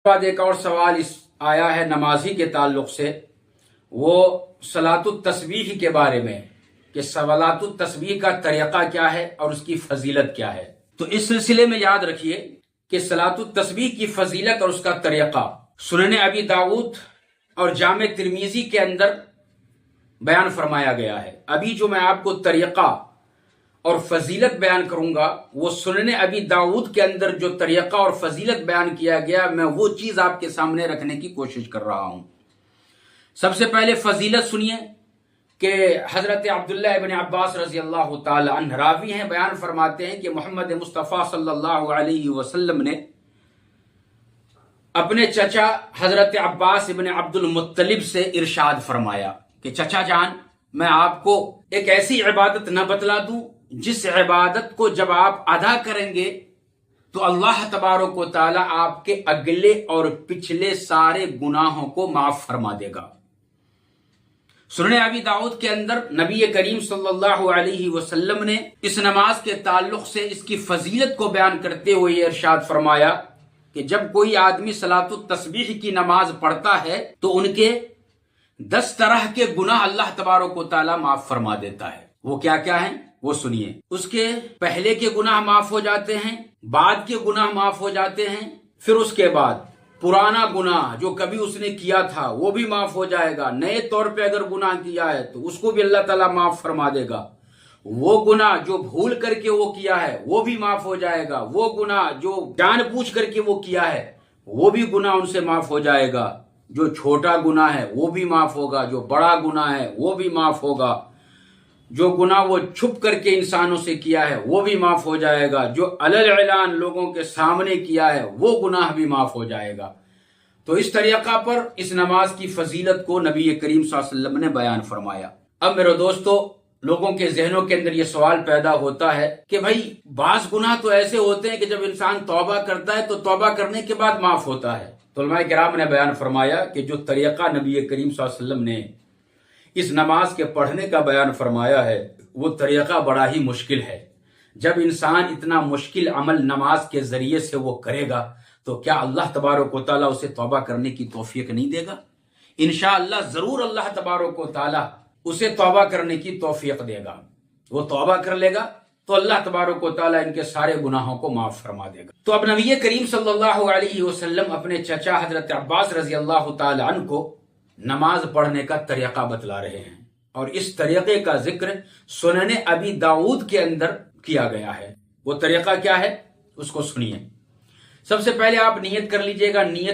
بعد ایک اور سوال اس آیا ہے نمازی کے تعلق سے، وہ صلاۃ التسبیح کے بارے میں کہ صلاۃ التسبیح کا طریقہ کیا ہے اور اس کی فضیلت کیا ہے۔ تو اس سلسلے میں یاد رکھیے کہ صلاۃ التسبیح کی فضیلت اور اس کا طریقہ سنن ابی داؤد اور جامع ترمذی کے اندر بیان فرمایا گیا ہے۔ ابھی جو میں آپ کو طریقہ اور فضیلت بیان کروں گا، وہ سنن ابی داؤد کے اندر جو طریقہ اور فضیلت بیان کیا گیا، میں وہ چیز آپ کے سامنے رکھنے کی کوشش کر رہا ہوں۔ سب سے پہلے فضیلت سنیے کہ حضرت عبداللہ ابن عباس رضی اللہ تعالی عنہ راوی ہیں، بیان فرماتے ہیں کہ محمد مصطفیٰ صلی اللہ علیہ وسلم نے اپنے چچا حضرت عباس ابن عبد المطلب سے ارشاد فرمایا کہ چچا جان، میں آپ کو ایک ایسی عبادت نہ بتلا دوں جس عبادت کو جب آپ ادا کریں گے تو اللہ تبارک و تعالی آپ کے اگلے اور پچھلے سارے گناہوں کو معاف فرما دے گا۔ سنن ابی داؤد کے اندر نبی کریم صلی اللہ علیہ وسلم نے اس نماز کے تعلق سے اس کی فضیلت کو بیان کرتے ہوئے یہ ارشاد فرمایا کہ جب کوئی آدمی صلاۃ التسبیح کی نماز پڑھتا ہے تو ان کے 10 طرح کے گناہ اللہ تبارک و تعالی معاف فرما دیتا ہے۔ وہ کیا کیا ہیں وہ سنیے۔ اس کے پہلے کے گناہ معاف ہو جاتے ہیں، بعد کے گناہ معاف ہو جاتے ہیں، پھر اس کے بعد پرانا گناہ جو کبھی اس نے کیا تھا وہ بھی معاف ہو جائے گا، نئے طور پہ اگر گناہ کیا ہے تو اس کو بھی اللہ تعالیٰ معاف فرما دے گا، وہ گناہ جو بھول کر کے وہ کیا ہے وہ بھی معاف ہو جائے گا، وہ گناہ جو جان بوجھ کر کے وہ کیا ہے وہ بھی گناہ ان سے معاف ہو جائے گا، جو چھوٹا گناہ ہے وہ بھی معاف ہوگا، جو بڑا گناہ ہے وہ بھی معاف ہوگا، جو گناہ وہ چھپ کر کے انسانوں سے کیا ہے وہ بھی معاف ہو جائے گا، جو علل اعلان لوگوں کے سامنے کیا ہے وہ گناہ بھی معاف ہو جائے گا۔ تو اس طریقہ پر اس نماز کی فضیلت کو نبی کریم صلی اللہ علیہ وسلم نے بیان فرمایا۔ اب میرے دوستو، لوگوں کے ذہنوں کے اندر یہ سوال پیدا ہوتا ہے کہ بھائی بعض گناہ تو ایسے ہوتے ہیں کہ جب انسان توبہ کرتا ہے تو توبہ کرنے کے بعد معاف ہوتا ہے۔ تو علماء کرام نے بیان فرمایا کہ جو طریقہ نبی کریم صلی اللہ علیہ وسلم نے اس نماز کے پڑھنے کا بیان فرمایا ہے وہ طریقہ بڑا ہی مشکل ہے۔ جب انسان اتنا مشکل عمل نماز کے ذریعے سے وہ کرے گا تو کیا اللہ تبارک و تعالیٰ اسے توبہ کرنے کی توفیق نہیں دے گا؟ انشاءاللہ ضرور اللہ تبارک و تعالیٰ اسے توبہ کرنے کی توفیق دے گا۔ وہ توبہ کر لے گا تو اللہ تبارک و تعالیٰ ان کے سارے گناہوں کو معاف فرما دے گا۔ تو اب نبی کریم صلی اللہ علیہ وسلم اپنے چچا حضرت عباس رضی اللہ تعالی عنہ کو نماز پڑھنے کا طریقہ بتلا رہے ہیں، اور اس طریقے کا ذکر سنن ابی داؤد کے اندر کیا گیا ہے۔ وہ طریقہ کیا ہے اس کو سنیے۔ سب سے پہلے آپ نیت کر لیجئے گا۔ نیت